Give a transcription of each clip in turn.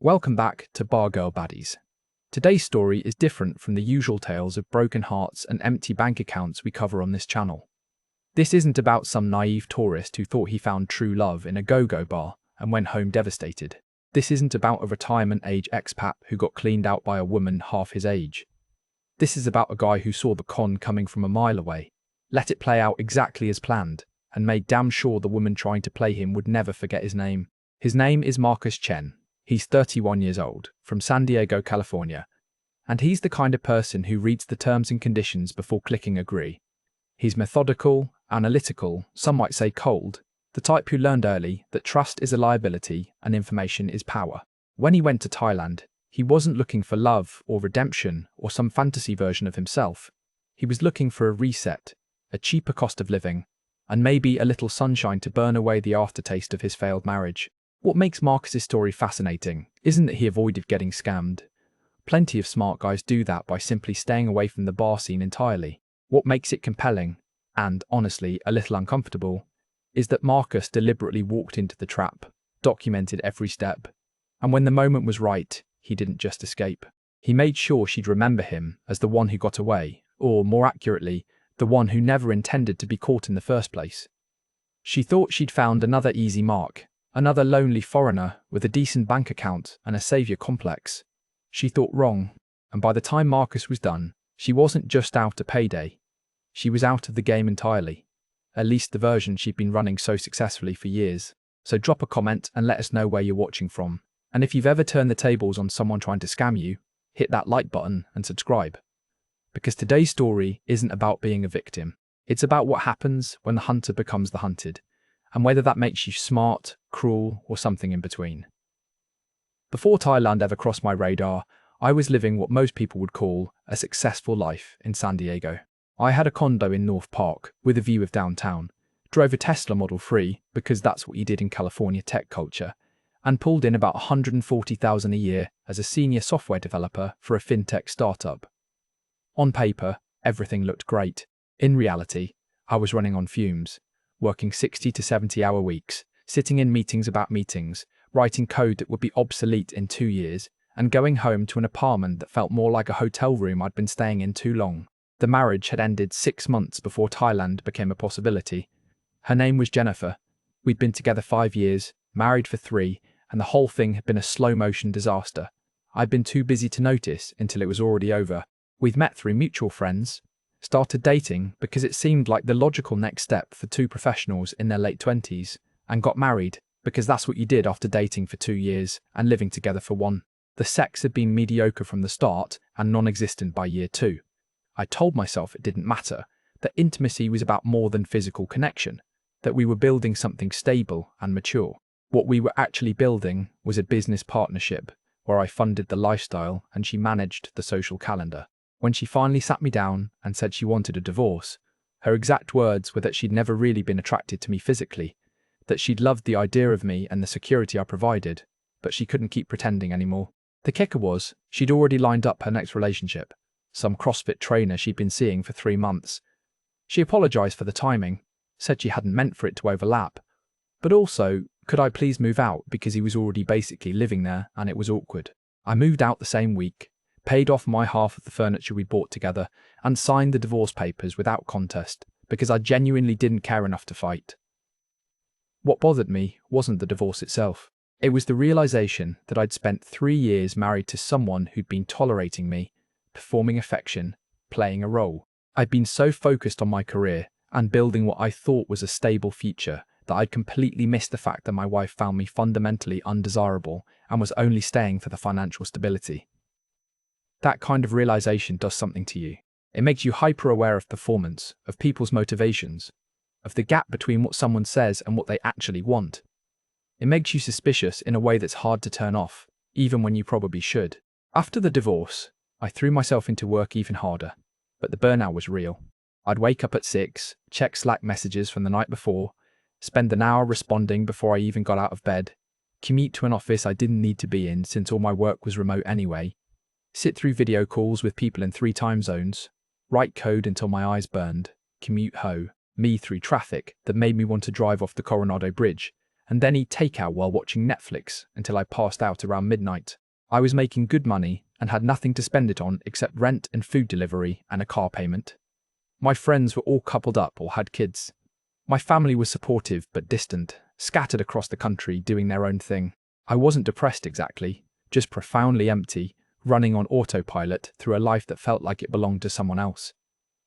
Welcome back to Bargirl Baddies. Today's story is different from the usual tales of broken hearts and empty bank accounts we cover on this channel. This isn't about some naive tourist who thought he found true love in a go-go bar and went home devastated. This isn't about a retirement-age expat who got cleaned out by a woman half his age. This is about a guy who saw the con coming from a mile away, let it play out exactly as planned, and made damn sure the woman trying to play him would never forget his name. His name is Marcus Chen. He's 31 years old, from San Diego, California, and he's the kind of person who reads the terms and conditions before clicking agree. He's methodical, analytical, some might say cold, the type who learned early that trust is a liability and information is power. When he went to Thailand, he wasn't looking for love or redemption or some fantasy version of himself. He was looking for a reset, a cheaper cost of living, and maybe a little sunshine to burn away the aftertaste of his failed marriage. What makes Marcus's story fascinating isn't that he avoided getting scammed. Plenty of smart guys do that by simply staying away from the bar scene entirely. What makes it compelling, and honestly a little uncomfortable, is that Marcus deliberately walked into the trap, documented every step, and when the moment was right, he didn't just escape. He made sure she'd remember him as the one who got away, or more accurately, the one who never intended to be caught in the first place. She thought she'd found another easy mark, another lonely foreigner with a decent bank account and a savior complex. She thought wrong, and by the time Marcus was done, she wasn't just out a payday. She was out of the game entirely. At least the version she'd been running so successfully for years. So drop a comment and let us know where you're watching from. And if you've ever turned the tables on someone trying to scam you, hit that like button and subscribe. Because today's story isn't about being a victim. It's about what happens when the hunter becomes the hunted, and whether that makes you smart, cruel, or something in between. Before Thailand ever crossed my radar, I was living what most people would call a successful life in San Diego. I had a condo in North Park with a view of downtown, drove a Tesla Model 3 because that's what you did in California tech culture, and pulled in about $140,000 a year as a senior software developer for a fintech startup. On paper, everything looked great. In reality, I was running on fumes, working 60 to 70-hour weeks, sitting in meetings about meetings, writing code that would be obsolete in 2 years, and going home to an apartment that felt more like a hotel room I'd been staying in too long. The marriage had ended 6 months before Thailand became a possibility. Her name was Jennifer. We'd been together 5 years, married for 3, and the whole thing had been a slow-motion disaster. I'd been too busy to notice until it was already over. We'd met through mutual friends, started dating because it seemed like the logical next step for two professionals in their late 20s, and got married because that's what you did after dating for 2 years and living together for 1. The sex had been mediocre from the start and non-existent by year 2. I told myself it didn't matter, that intimacy was about more than physical connection, that we were building something stable and mature. What we were actually building was a business partnership where I funded the lifestyle and she managed the social calendar. When she finally sat me down and said she wanted a divorce, her exact words were that she'd never really been attracted to me physically, that she'd loved the idea of me and the security I provided, but she couldn't keep pretending anymore. The kicker was, she'd already lined up her next relationship, some CrossFit trainer she'd been seeing for 3 months. She apologized for the timing, said she hadn't meant for it to overlap, but also, could I please move out because he was already basically living there and it was awkward. I moved out the same week, paid off my half of the furniture we bought together, and signed the divorce papers without contest because I genuinely didn't care enough to fight. What bothered me wasn't the divorce itself. It was the realization that I'd spent 3 years married to someone who'd been tolerating me, performing affection, playing a role. I'd been so focused on my career and building what I thought was a stable future that I'd completely missed the fact that my wife found me fundamentally undesirable and was only staying for the financial stability. That kind of realization does something to you. It makes you hyper-aware of performance, of people's motivations, of the gap between what someone says and what they actually want. It makes you suspicious in a way that's hard to turn off, even when you probably should. After the divorce, I threw myself into work even harder, but the burnout was real. I'd wake up at 6, check Slack messages from the night before, spend an hour responding before I even got out of bed, commute to an office I didn't need to be in since all my work was remote anyway, sit through video calls with people in 3 time zones, write code until my eyes burned, commute me through traffic that made me want to drive off the Coronado Bridge, and then eat takeout while watching Netflix until I passed out around midnight. I was making good money and had nothing to spend it on except rent and food delivery and a car payment. My friends were all coupled up or had kids. My family was supportive but distant, scattered across the country doing their own thing. I wasn't depressed exactly, just profoundly empty, running on autopilot through a life that felt like it belonged to someone else.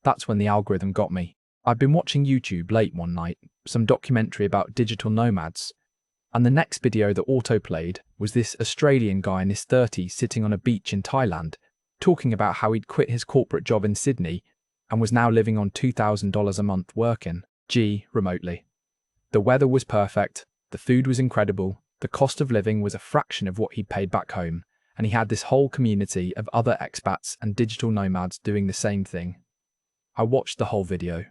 That's when the algorithm got me. I'd been watching YouTube late one night, some documentary about digital nomads, and the next video that autoplayed was this Australian guy in his 30s sitting on a beach in Thailand, talking about how he'd quit his corporate job in Sydney and was now living on $2,000 a month working, remotely. The weather was perfect, the food was incredible, the cost of living was a fraction of what he'd paid back home, and he had this whole community of other expats and digital nomads doing the same thing. I watched the whole video.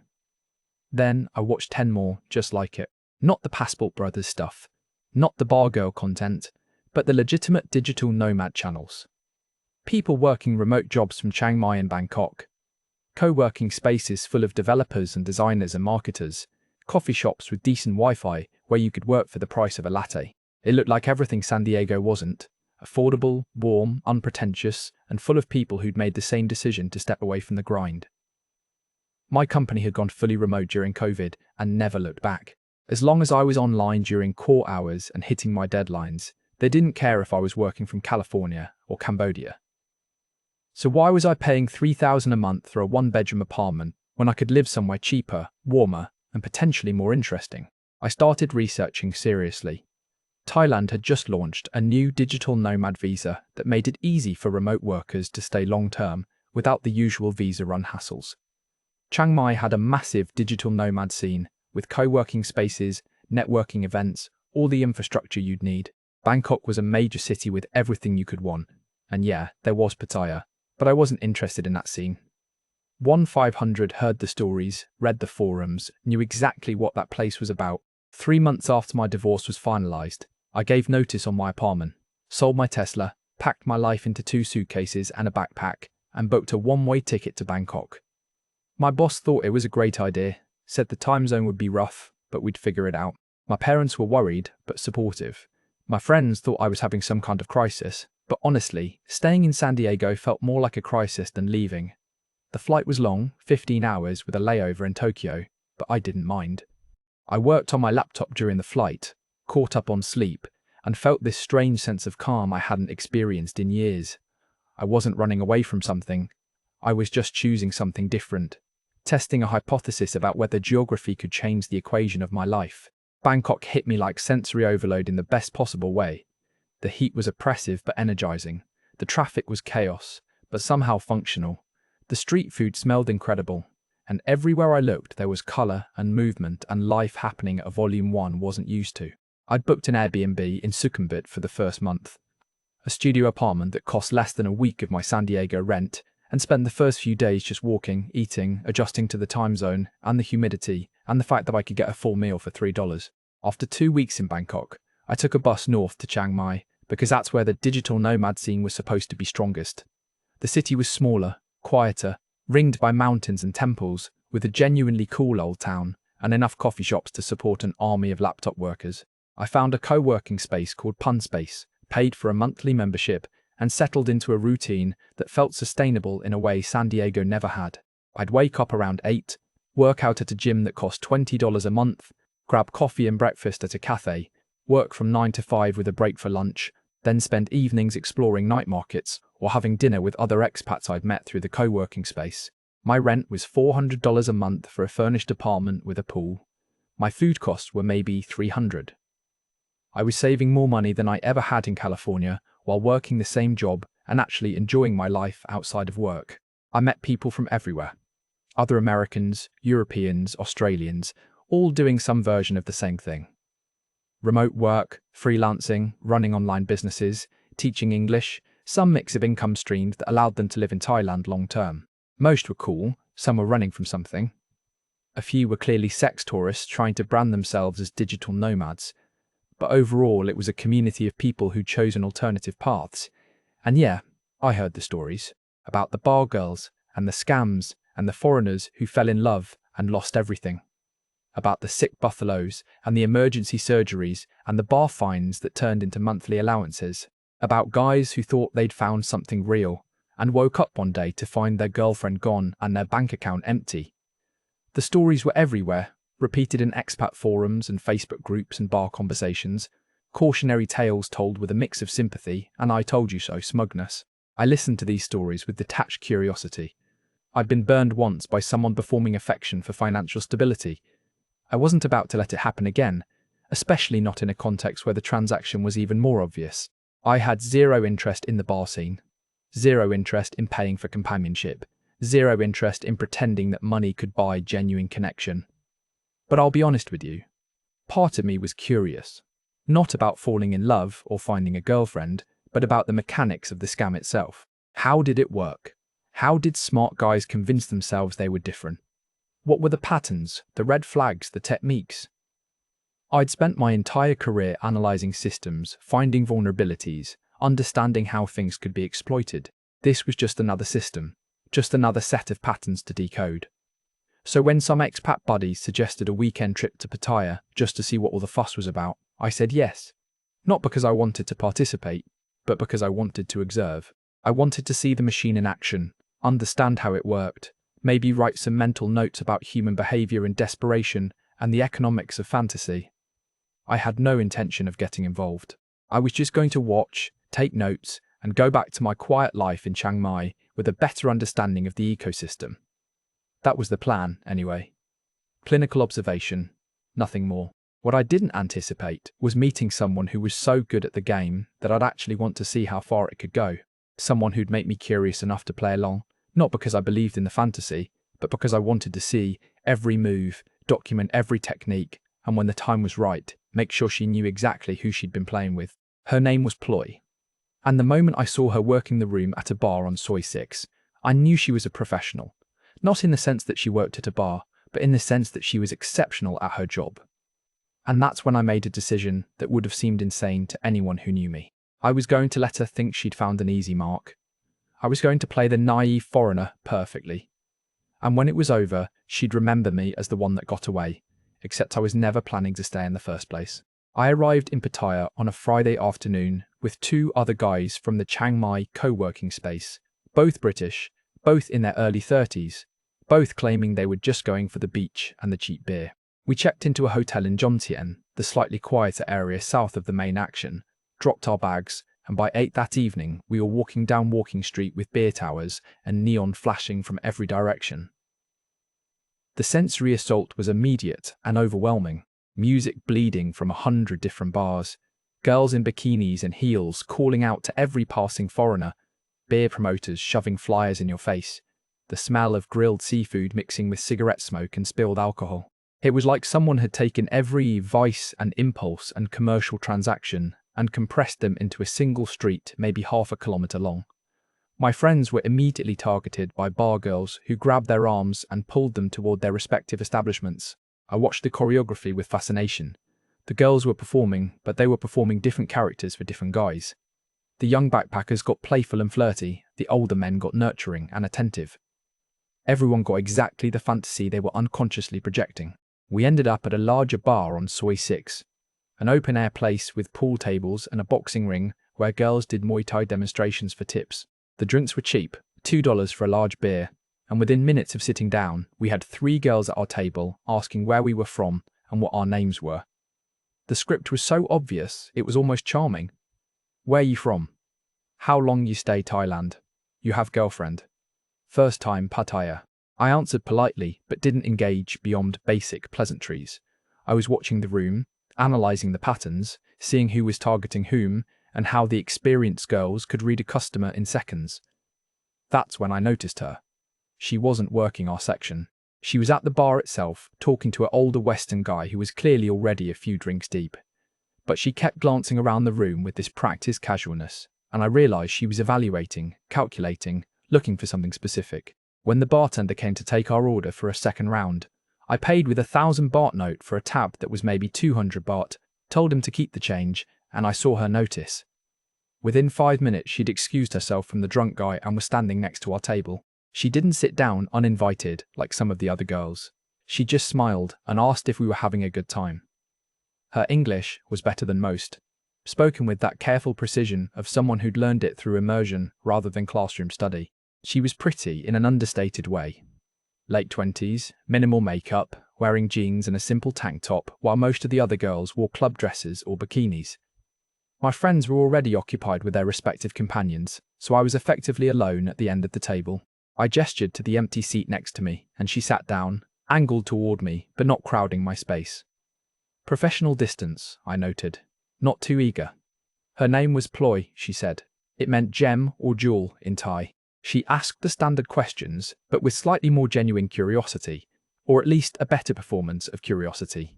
Then I watched 10 more just like it. Not the Passport Brothers stuff, not the Bargirl content, but the legitimate digital nomad channels. People working remote jobs from Chiang Mai and Bangkok. Co-working spaces full of developers and designers and marketers. Coffee shops with decent Wi-Fi where you could work for the price of a latte. It looked like everything San Diego wasn't. Affordable, warm, unpretentious, and full of people who'd made the same decision to step away from the grind. My company had gone fully remote during COVID and never looked back. As long as I was online during core hours and hitting my deadlines, they didn't care if I was working from California or Cambodia. So why was I paying $3,000 a month for a one-bedroom apartment when I could live somewhere cheaper, warmer, and potentially more interesting? I started researching seriously. Thailand had just launched a new digital nomad visa that made it easy for remote workers to stay long-term without the usual visa run hassles. Chiang Mai had a massive digital nomad scene with co-working spaces, networking events, all the infrastructure you'd need. Bangkok was a major city with everything you could want. And yeah, there was Pattaya, but I wasn't interested in that scene. 1-500 heard the stories, read the forums, knew exactly what that place was about. 3 months after my divorce was finalized, I gave notice on my apartment, sold my Tesla, packed my life into 2 suitcases and a backpack, and booked a one-way ticket to Bangkok. My boss thought it was a great idea, said the time zone would be rough, but we'd figure it out. My parents were worried, but supportive. My friends thought I was having some kind of crisis, but honestly, staying in San Diego felt more like a crisis than leaving. The flight was long, 15 hours with a layover in Tokyo, but I didn't mind. I worked on my laptop during the flight, caught up on sleep, and felt this strange sense of calm I hadn't experienced in years. I wasn't running away from something. I was just choosing something different, testing a hypothesis about whether geography could change the equation of my life. Bangkok hit me like sensory overload in the best possible way. The heat was oppressive but energizing. The traffic was chaos, but somehow functional. The street food smelled incredible, and everywhere I looked there was color and movement and life happening at a volume one wasn't used to. I'd booked an Airbnb in Sukhumvit for the first month, a studio apartment that cost less than a week of my San Diego rent, and spent the first few days just walking, eating, adjusting to the time zone and the humidity and the fact that I could get a full meal for $3. After 2 weeks in Bangkok, I took a bus north to Chiang Mai because that's where the digital nomad scene was supposed to be strongest. The city was smaller, quieter, ringed by mountains and temples, with a genuinely cool old town and enough coffee shops to support an army of laptop workers. I found a co-working space called Pun Space, paid for a monthly membership, and settled into a routine that felt sustainable in a way San Diego never had. I'd wake up around 8, work out at a gym that cost $20 a month, grab coffee and breakfast at a cafe, work from 9 to 5 with a break for lunch, then spend evenings exploring night markets or having dinner with other expats I'd met through the co-working space. My rent was $400 a month for a furnished apartment with a pool. My food costs were maybe $300. I was saving more money than I ever had in California while working the same job and actually enjoying my life outside of work. I met people from everywhere. Other Americans, Europeans, Australians, all doing some version of the same thing. Remote work, freelancing, running online businesses, teaching English, some mix of income streams that allowed them to live in Thailand long term. Most were cool, some were running from something. A few were clearly sex tourists trying to brand themselves as digital nomads. But overall, it was a community of people who'd chosen alternative paths. And yeah, I heard the stories about the bar girls and the scams and the foreigners who fell in love and lost everything. about the sick buffaloes and the emergency surgeries and the bar fines that turned into monthly allowances, about guys who thought they'd found something real and woke up one day to find their girlfriend gone and their bank account empty. The stories were everywhere, repeated in expat forums and Facebook groups and bar conversations, cautionary tales told with a mix of sympathy and I told you so smugness. I listened to these stories with detached curiosity. I'd been burned once by someone performing affection for financial stability. I wasn't about to let it happen again, especially not in a context where the transaction was even more obvious. I had zero interest in the bar scene, zero interest in paying for companionship, zero interest in pretending that money could buy genuine connection. But I'll be honest with you, part of me was curious, not about falling in love or finding a girlfriend, but about the mechanics of the scam itself. How did it work? How did smart guys convince themselves they were different? What were the patterns, the red flags, the techniques? I'd spent my entire career analysing systems, finding vulnerabilities, understanding how things could be exploited. This was just another system, just another set of patterns to decode. So when some expat buddies suggested a weekend trip to Pattaya just to see what all the fuss was about, I said yes. Not because I wanted to participate, but because I wanted to observe. I wanted to see the machine in action, understand how it worked, maybe write some mental notes about human behaviour in desperation and the economics of fantasy. I had no intention of getting involved. I was just going to watch, take notes, and go back to my quiet life in Chiang Mai with a better understanding of the ecosystem. That was the plan, anyway. Clinical observation, nothing more. What I didn't anticipate was meeting someone who was so good at the game that I'd actually want to see how far it could go. Someone who'd make me curious enough to play along, not because I believed in the fantasy, but because I wanted to see every move, document every technique, and when the time was right, make sure she knew exactly who she'd been playing with. Her name was Ploy. And the moment I saw her working the room at a bar on Soi 6, I knew she was a professional. Not in the sense that she worked at a bar, but in the sense that she was exceptional at her job. And that's when I made a decision that would have seemed insane to anyone who knew me. I was going to let her think she'd found an easy mark. I was going to play the naive foreigner perfectly. And when it was over, she'd remember me as the one that got away, except I was never planning to stay in the first place. I arrived in Pattaya on a Friday afternoon with 2 other guys from the Chiang Mai co-working space, both British, both in their early 30s, both claiming they were just going for the beach and the cheap beer. We checked into a hotel in Jomtien, the slightly quieter area south of the main action, dropped our bags, and by 8 that evening we were walking down Walking Street with beer towers and neon flashing from every direction. The sensory assault was immediate and overwhelming. Music bleeding from 100 different bars, girls in bikinis and heels calling out to every passing foreigner, beer promoters shoving flyers in your face, the smell of grilled seafood mixing with cigarette smoke and spilled alcohol. It was like someone had taken every vice and impulse and commercial transaction and compressed them into a single street maybe half a kilometre long. My friends were immediately targeted by bar girls who grabbed their arms and pulled them toward their respective establishments. I watched the choreography with fascination. The girls were performing, but they were performing different characters for different guys. The young backpackers got playful and flirty, the older men got nurturing and attentive. Everyone got exactly the fantasy they were unconsciously projecting. We ended up at a larger bar on Soi 6, an open-air place with pool tables and a boxing ring where girls did Muay Thai demonstrations for tips. The drinks were cheap, $2 for a large beer, and within minutes of sitting down, we had 3 girls at our table asking where we were from and what our names were. The script was so obvious, it was almost charming. Where you from? How long you stay Thailand? You have girlfriend? First time Pattaya. I answered politely, but didn't engage beyond basic pleasantries. I was watching the room, analysing the patterns, seeing who was targeting whom, and how the experienced girls could read a customer in seconds. That's when I noticed her. She wasn't working our section. She was at the bar itself, talking to an older Western guy who was clearly already a few drinks deep. But she kept glancing around the room with this practiced casualness, and I realised she was evaluating, calculating, looking for something specific. When the bartender came to take our order for a second round, I paid with a 1,000 baht note for a tab that was maybe 200 baht, told him to keep the change, and I saw her notice. Within 5 minutes she'd excused herself from the drunk guy and was standing next to our table. She didn't sit down uninvited like some of the other girls. She just smiled and asked if we were having a good time. Her English was better than most, spoken with that careful precision of someone who'd learned it through immersion rather than classroom study. She was pretty in an understated way. Late 20s, minimal makeup, wearing jeans and a simple tank top, while most of the other girls wore club dresses or bikinis. My friends were already occupied with their respective companions, so I was effectively alone at the end of the table. I gestured to the empty seat next to me, and she sat down, angled toward me, but not crowding my space. Professional distance, I noted. Not too eager. Her name was Ploy, she said. It meant gem or jewel in Thai. She asked the standard questions, but with slightly more genuine curiosity, or at least a better performance of curiosity.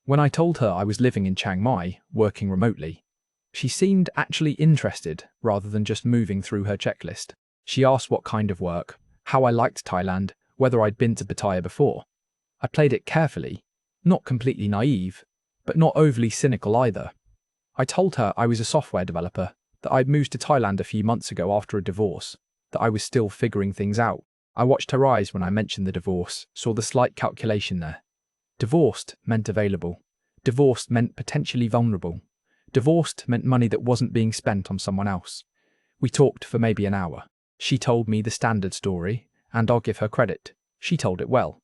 When I told her I was living in Chiang Mai, working remotely, she seemed actually interested rather than just moving through her checklist. She asked what kind of work, how I liked Thailand, whether I'd been to Pattaya before. I played it carefully, not completely naive, but not overly cynical either. I told her I was a software developer, that I'd moved to Thailand a few months ago after a divorce, that I was still figuring things out. I watched her eyes when I mentioned the divorce, saw the slight calculation there. Divorced meant available. Divorced meant potentially vulnerable. Divorced meant money that wasn't being spent on someone else. We talked for maybe an hour. She told me the standard story, and I'll give her credit. She told it well.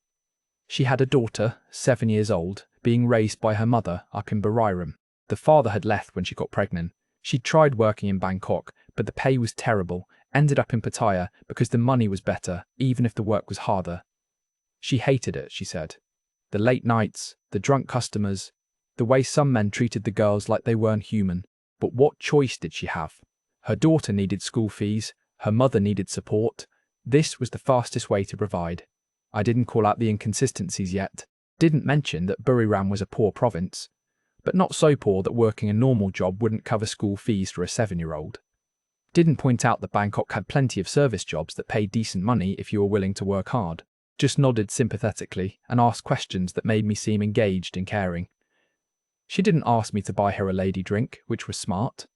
She had a daughter, 7 years old, being raised by her mother up in Bargirl. The father had left when she got pregnant. She'd tried working in Bangkok, but the pay was terrible, ended up in Pattaya because the money was better, even if the work was harder. She hated it, she said. The late nights, the drunk customers, the way some men treated the girls like they weren't human. But what choice did she have? Her daughter needed school fees, her mother needed support. This was the fastest way to provide. I didn't call out the inconsistencies yet, didn't mention that Buriram was a poor province, but not so poor that working a normal job wouldn't cover school fees for a 7-year-old. Didn't point out that Bangkok had plenty of service jobs that paid decent money if you were willing to work hard. Just nodded sympathetically and asked questions that made me seem engaged and caring. She didn't ask me to buy her a lady drink, which was smart.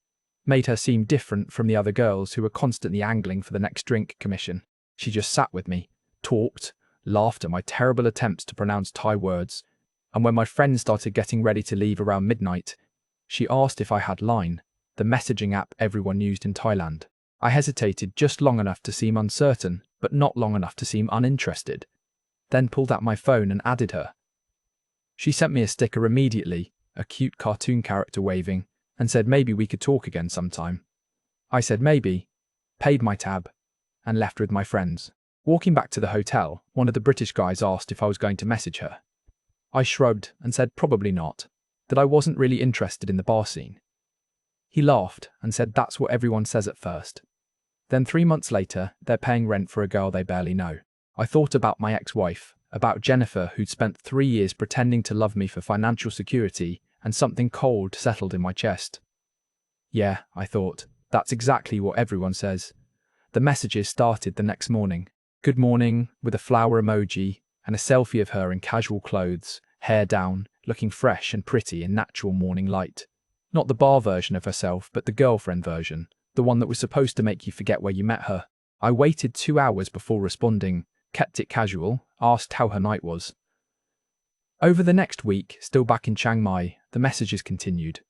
Made her seem different from the other girls who were constantly angling for the next drink commission. She just sat with me, talked, laughed at my terrible attempts to pronounce Thai words, and when my friends started getting ready to leave around midnight, she asked if I had Line, the messaging app everyone used in Thailand. I hesitated just long enough to seem uncertain, but not long enough to seem uninterested, then pulled out my phone and added her. She sent me a sticker immediately, a cute cartoon character waving, and said maybe we could talk again sometime. I said maybe, paid my tab, and left with my friends. Walking back to the hotel, one of the British guys asked if I was going to message her. I shrugged and said probably not, that I wasn't really interested in the bar scene. He laughed and said that's what everyone says at first. Then 3 months later, they're paying rent for a girl they barely know. I thought about my ex-wife, about Jennifer who'd spent 3 years pretending to love me for financial security, and something cold settled in my chest. Yeah, I thought, that's exactly what everyone says. The messages started the next morning. Good morning, with a flower emoji, and a selfie of her in casual clothes, hair down, looking fresh and pretty in natural morning light. Not the bar version of herself, but the girlfriend version, the one that was supposed to make you forget where you met her. I waited 2 hours before responding, kept it casual, asked how her night was. Over the next week, still back in Chiang Mai, the messages continued.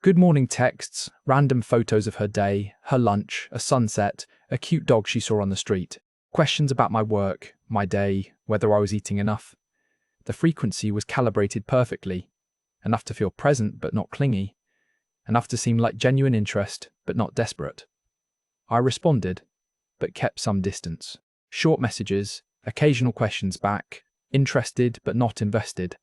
Good morning texts, random photos of her day, her lunch, a sunset, a cute dog she saw on the street. Questions about my work, my day, whether I was eating enough. The frequency was calibrated perfectly. Enough to feel present but not clingy. Enough to seem like genuine interest but not desperate. I responded, but kept some distance. Short messages, occasional questions back, interested but not invested.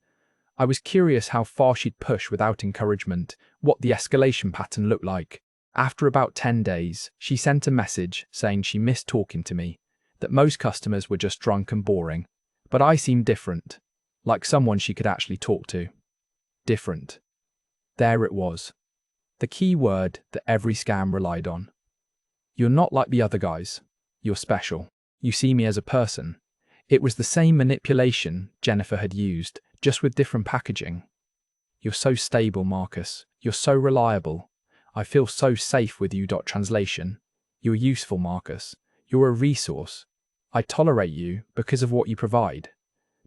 I was curious how far she'd push without encouragement, what the escalation pattern looked like. After about 10 days, she sent a message saying she missed talking to me, that most customers were just drunk and boring, but I seemed different, like someone she could actually talk to. Different. There it was. The key word that every scam relied on. You're not like the other guys. You're special. You see me as a person. It was the same manipulation Jennifer had used, just with different packaging. You're so stable, Marcus. You're so reliable. I feel so safe with you. Translation. You're useful, Marcus. You're a resource. I tolerate you because of what you provide.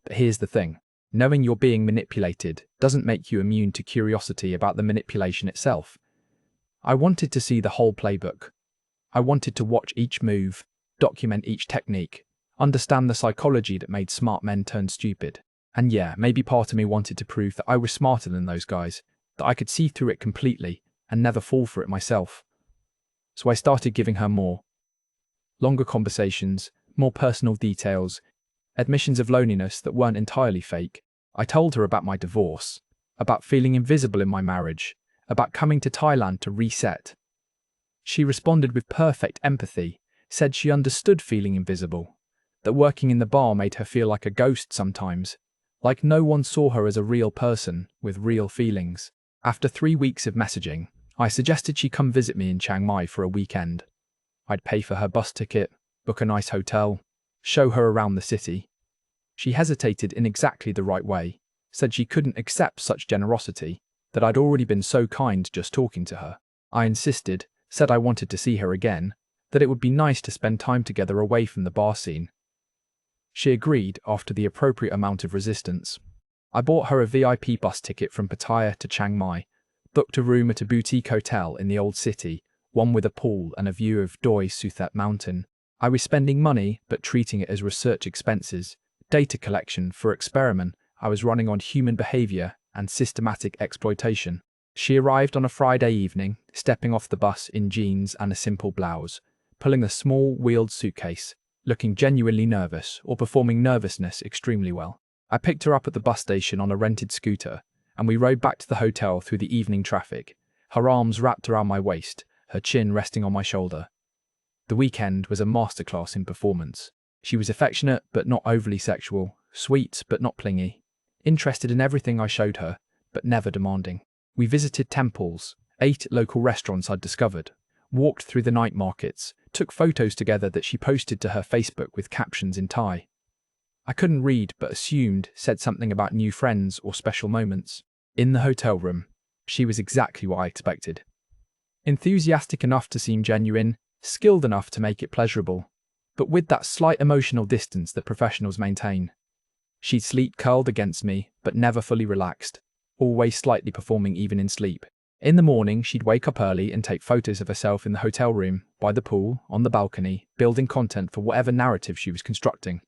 But here's the thing. Knowing you're being manipulated doesn't make you immune to curiosity about the manipulation itself. I wanted to see the whole playbook. I wanted to watch each move, document each technique, understand the psychology that made smart men turn stupid. And yeah, maybe part of me wanted to prove that I was smarter than those guys, that I could see through it completely and never fall for it myself. So I started giving her more. Longer conversations, more personal details, admissions of loneliness that weren't entirely fake. I told her about my divorce, about feeling invisible in my marriage, about coming to Thailand to reset. She responded with perfect empathy, said she understood feeling invisible, that working in the bar made her feel like a ghost sometimes, like no one saw her as a real person with real feelings. After 3 weeks of messaging, I suggested she come visit me in Chiang Mai for a weekend. I'd pay for her bus ticket, book a nice hotel, show her around the city. She hesitated in exactly the right way, said she couldn't accept such generosity, that I'd already been so kind just talking to her. I insisted, said I wanted to see her again, that it would be nice to spend time together away from the bar scene. She agreed after the appropriate amount of resistance. I bought her a VIP bus ticket from Pattaya to Chiang Mai, booked a room at a boutique hotel in the old city, one with a pool and a view of Doi Suthet Mountain. I was spending money but treating it as research expenses, data collection for experiment I was running on human behavior and systematic exploitation. She arrived on a Friday evening, stepping off the bus in jeans and a simple blouse, pulling a small wheeled suitcase, looking genuinely nervous or performing nervousness extremely well. I picked her up at the bus station on a rented scooter, and we rode back to the hotel through the evening traffic, her arms wrapped around my waist, her chin resting on my shoulder. The weekend was a masterclass in performance. She was affectionate but not overly sexual, sweet but not clingy, interested in everything I showed her, but never demanding. We visited temples, ate at local restaurants I'd discovered, walked through the night markets, took photos together that she posted to her Facebook with captions in Thai. I couldn't read but assumed said something about new friends or special moments. In the hotel room, she was exactly what I expected. Enthusiastic enough to seem genuine, skilled enough to make it pleasurable, but with that slight emotional distance that professionals maintain. She'd sleep curled against me, but never fully relaxed, always slightly performing even in sleep. In the morning, she'd wake up early and take photos of herself in the hotel room, by the pool, on the balcony, building content for whatever narrative she was constructing.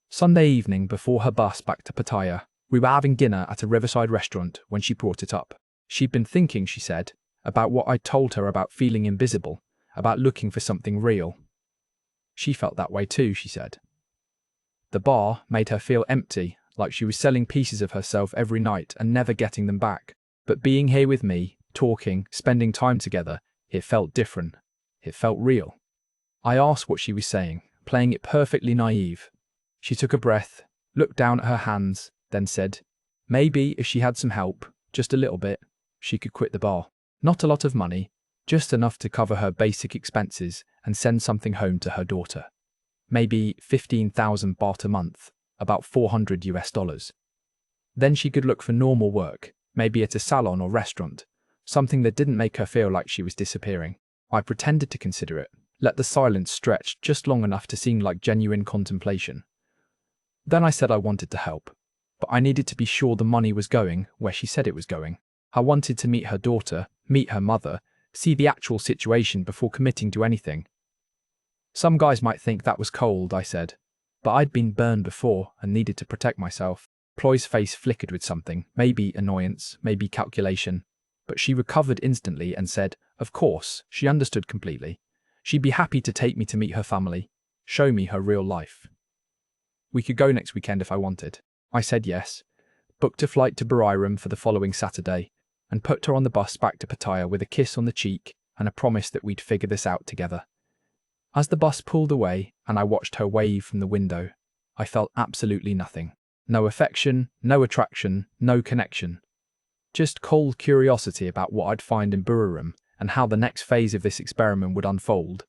Sunday evening, before her bus back to Pattaya, we were having dinner at a riverside restaurant when she brought it up. She'd been thinking, she said, about what I'd told her about feeling invisible, about looking for something real. She felt that way too, she said. The bar made her feel empty, like she was selling pieces of herself every night and never getting them back. But being here with me, talking, spending time together, it felt different. It felt real. I asked what she was saying, playing it perfectly naive. She took a breath, looked down at her hands, then said, maybe if she had some help, just a little bit, she could quit the bar. Not a lot of money, just enough to cover her basic expenses and send something home to her daughter. Maybe 15,000 baht a month, about $400. Then she could look for normal work, maybe at a salon or restaurant, something that didn't make her feel like she was disappearing. I pretended to consider it, let the silence stretch just long enough to seem like genuine contemplation. Then I said I wanted to help, but I needed to be sure the money was going where she said it was going. I wanted to meet her daughter, meet her mother, see the actual situation before committing to anything. Some guys might think that was cold, I said, but I'd been burned before and needed to protect myself. Ploy's face flickered with something, maybe annoyance, maybe calculation, but she recovered instantly and said, of course, she understood completely. She'd be happy to take me to meet her family, show me her real life. We could go next weekend if I wanted. I said yes, booked a flight to Bargirl for the following Saturday, and put her on the bus back to Pattaya with a kiss on the cheek and a promise that we'd figure this out together. As the bus pulled away and I watched her wave from the window, I felt absolutely nothing. No affection, no attraction, no connection. Just cold curiosity about what I'd find in Buriram and how the next phase of this experiment would unfold.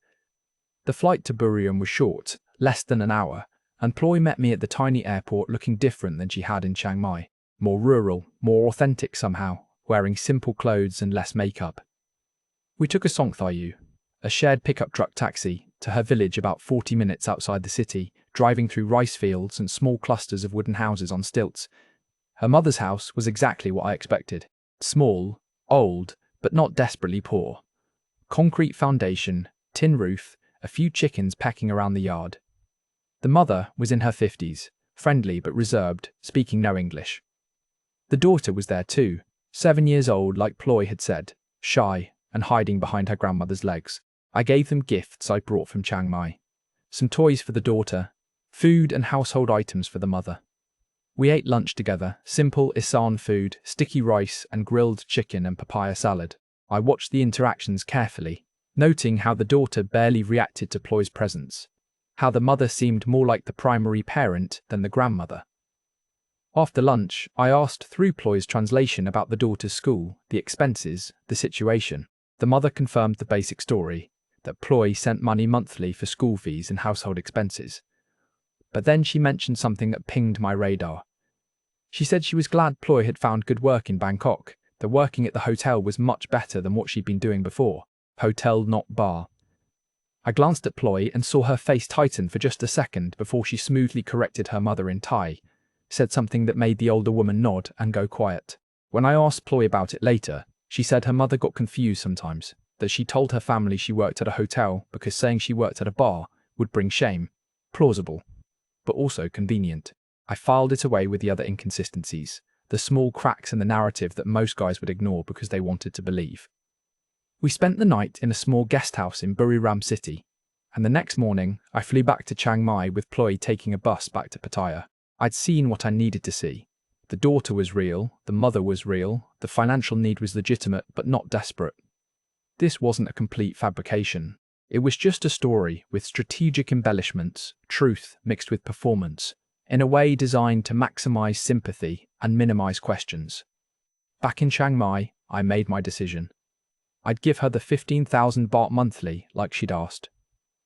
The flight to Buriram was short, less than an hour, and Ploy met me at the tiny airport looking different than she had in Chiang Mai. More rural, more authentic somehow, wearing simple clothes and less makeup. We took a Songthayu, a shared pickup truck taxi, to her village about 40 minutes outside the city, driving through rice fields and small clusters of wooden houses on stilts. Her mother's house was exactly what I expected. Small, old, but not desperately poor. Concrete foundation, tin roof, a few chickens pecking around the yard. The mother was in her 50s, friendly but reserved, speaking no English. The daughter was there too, 7 years old like Ploy had said, shy and hiding behind her grandmother's legs. I gave them gifts I brought from Chiang Mai. Some toys for the daughter, food and household items for the mother. We ate lunch together, simple Isan food, sticky rice and grilled chicken and papaya salad. I watched the interactions carefully, noting how the daughter barely reacted to Ploy's presence, how the mother seemed more like the primary parent than the grandmother. After lunch, I asked through Ploy's translation about the daughter's school, the expenses, the situation. The mother confirmed the basic story, that Ploy sent money monthly for school fees and household expenses. But then she mentioned something that pinged my radar. She said she was glad Ploy had found good work in Bangkok, that working at the hotel was much better than what she'd been doing before. Hotel, not bar. I glanced at Ploy and saw her face tighten for just a second before she smoothly corrected her mother in Thai, said something that made the older woman nod and go quiet. When I asked Ploy about it later, she said her mother got confused sometimes, that she told her family she worked at a hotel because saying she worked at a bar would bring shame. Plausible, but also convenient. I filed it away with the other inconsistencies, the small cracks in the narrative that most guys would ignore because they wanted to believe. We spent the night in a small guest house in Buriram City, and the next morning I flew back to Chiang Mai with Ploy taking a bus back to Pattaya. I'd seen what I needed to see. The daughter was real, the mother was real, the financial need was legitimate but not desperate. This wasn't a complete fabrication. It was just a story with strategic embellishments, truth mixed with performance, in a way designed to maximize sympathy and minimize questions. Back in Chiang Mai, I made my decision. I'd give her the 15,000 baht monthly like she'd asked.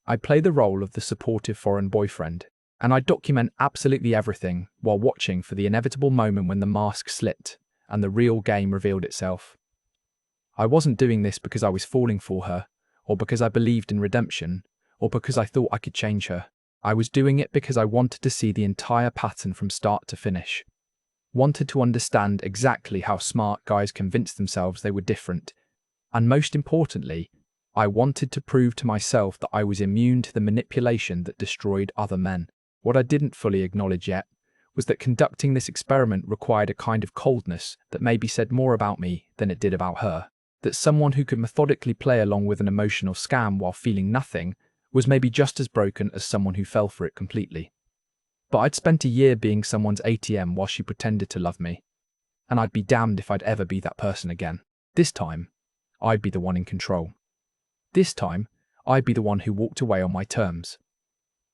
I'd play the role of the supportive foreign boyfriend, and I'd document absolutely everything while watching for the inevitable moment when the mask slipped and the real game revealed itself. I wasn't doing this because I was falling for her, or because I believed in redemption, or because I thought I could change her. I was doing it because I wanted to see the entire pattern from start to finish. Wanted to understand exactly how smart guys convinced themselves they were different. And most importantly, I wanted to prove to myself that I was immune to the manipulation that destroyed other men. What I didn't fully acknowledge yet was that conducting this experiment required a kind of coldness that maybe said more about me than it did about her. That someone who could methodically play along with an emotional scam while feeling nothing was maybe just as broken as someone who fell for it completely. But I'd spent a year being someone's ATM while she pretended to love me, and I'd be damned if I'd ever be that person again. This time, I'd be the one in control. This time, I'd be the one who walked away on my terms.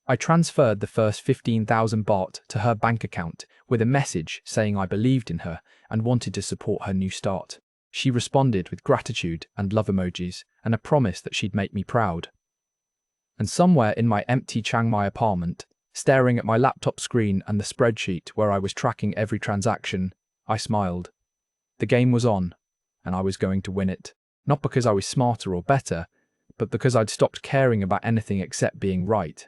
I transferred the first 15,000 baht to her bank account with a message saying I believed in her and wanted to support her new start. She responded with gratitude and love emojis and a promise that she'd make me proud. And somewhere in my empty Chiang Mai apartment, staring at my laptop screen and the spreadsheet where I was tracking every transaction, I smiled. The game was on, and I was going to win it. Not because I was smarter or better, but because I'd stopped caring about anything except being right.